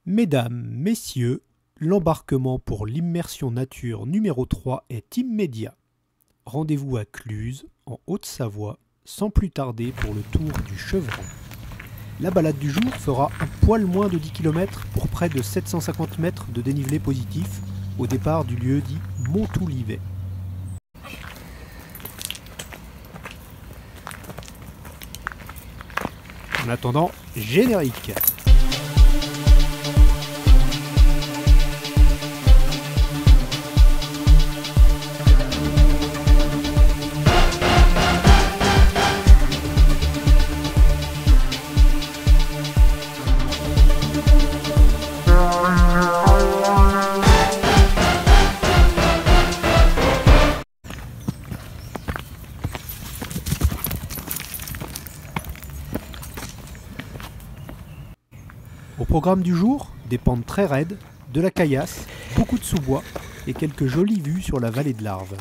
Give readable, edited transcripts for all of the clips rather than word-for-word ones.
Mesdames, Messieurs, l'embarquement pour l'immersion nature numéro 3 est immédiat. Rendez-vous à Cluses, en Haute-Savoie, sans plus tarder pour le tour du Chevron. La balade du jour fera un poil moins de 10 km pour près de 750 mètres de dénivelé positif au départ du lieu dit Montoulivet. En attendant, générique. Au programme du jour, des pentes très raides, de la caillasse, beaucoup de sous-bois et quelques jolies vues sur la vallée de l'Arve.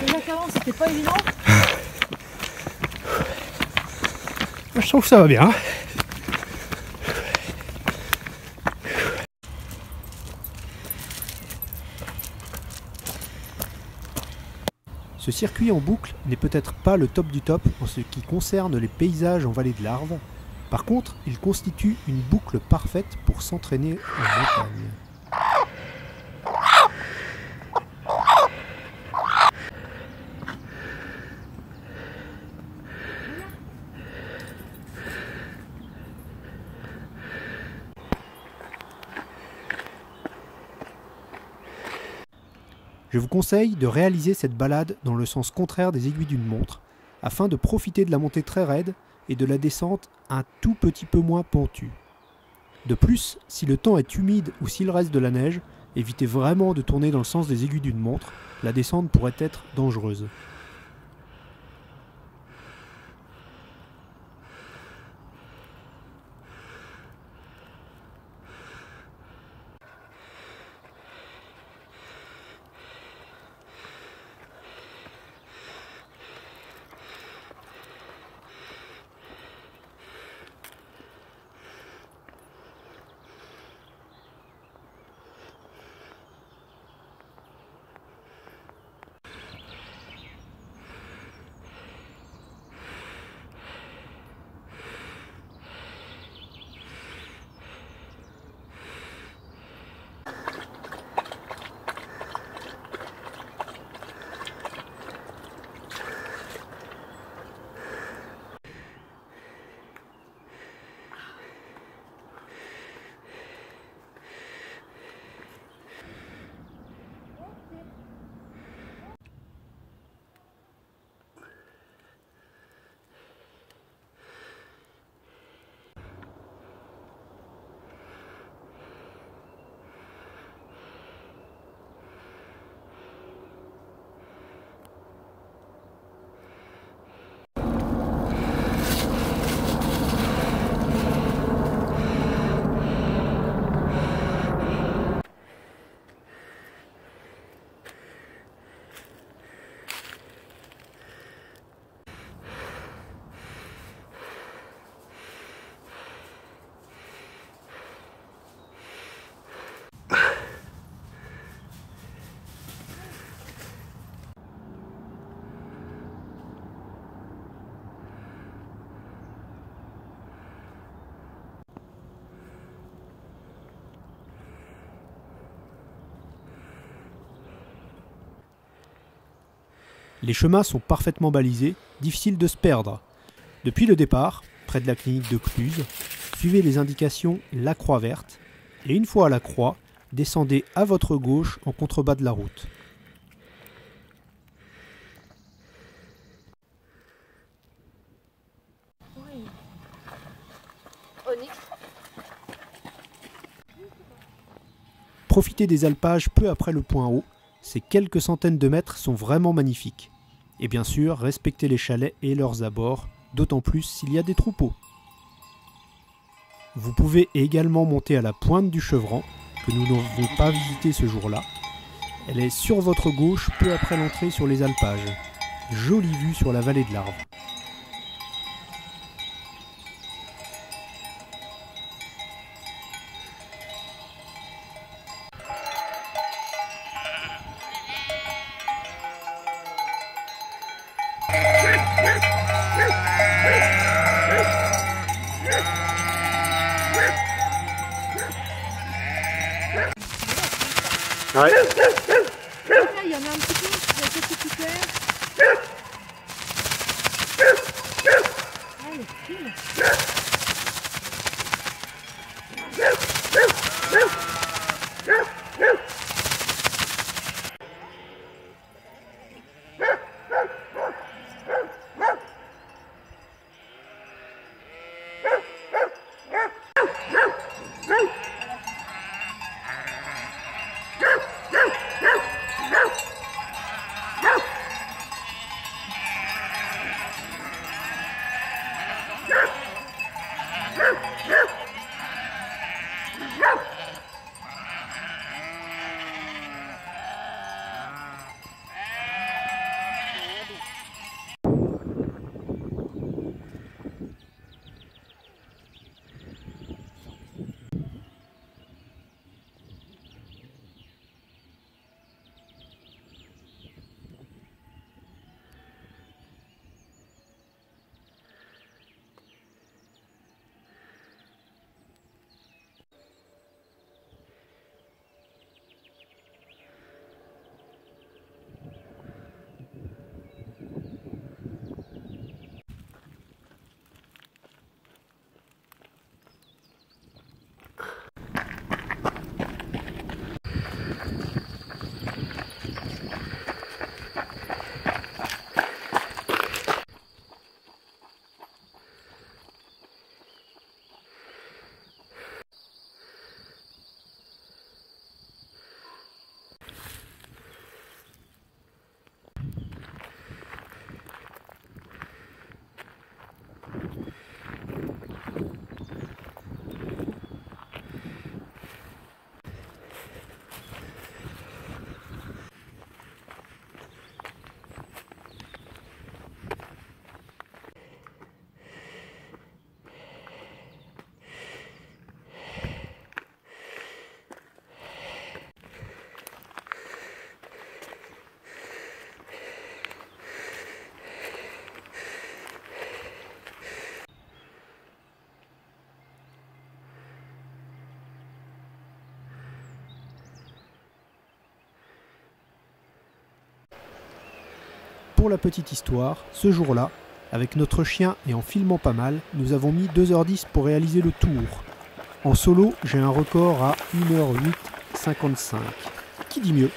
Déjà qu'avant c'était pas évident. Je trouve que ça va bien. Ce circuit en boucle n'est peut-être pas le top du top en ce qui concerne les paysages en vallée de l'Arve. Par contre, il constitue une boucle parfaite pour s'entraîner en montagne. Je vous conseille de réaliser cette balade dans le sens contraire des aiguilles d'une montre, afin de profiter de la montée très raide et de la descente un tout petit peu moins pentue. De plus, si le temps est humide ou s'il reste de la neige, évitez vraiment de tourner dans le sens des aiguilles d'une montre, la descente pourrait être dangereuse. Les chemins sont parfaitement balisés, difficile de se perdre. Depuis le départ, près de la clinique de Cluses, suivez les indications La Croix Verte et une fois à la croix, descendez à votre gauche en contrebas de la route. Profitez des alpages peu après le point haut, ces quelques centaines de mètres sont vraiment magnifiques. Et bien sûr, respectez les chalets et leurs abords, d'autant plus s'il y a des troupeaux. Vous pouvez également monter à la pointe du Chevron, que nous n'avons pas visité ce jour-là. Elle est sur votre gauche, peu après l'entrée sur les alpages. Jolie vue sur la vallée de l'Arve. Ouais. Là, il y en a un petit peu, il y a quelques plus clairs. Ah, les fils. Pour la petite histoire, ce jour-là, avec notre chien et en filmant pas mal, nous avons mis 2h10 pour réaliser le tour. En solo, j'ai un record à 1h08,55. Qui dit mieux ?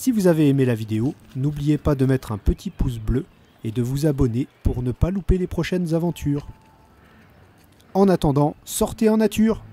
Si vous avez aimé la vidéo, n'oubliez pas de mettre un petit pouce bleu et de vous abonner pour ne pas louper les prochaines aventures. En attendant, sortez en nature!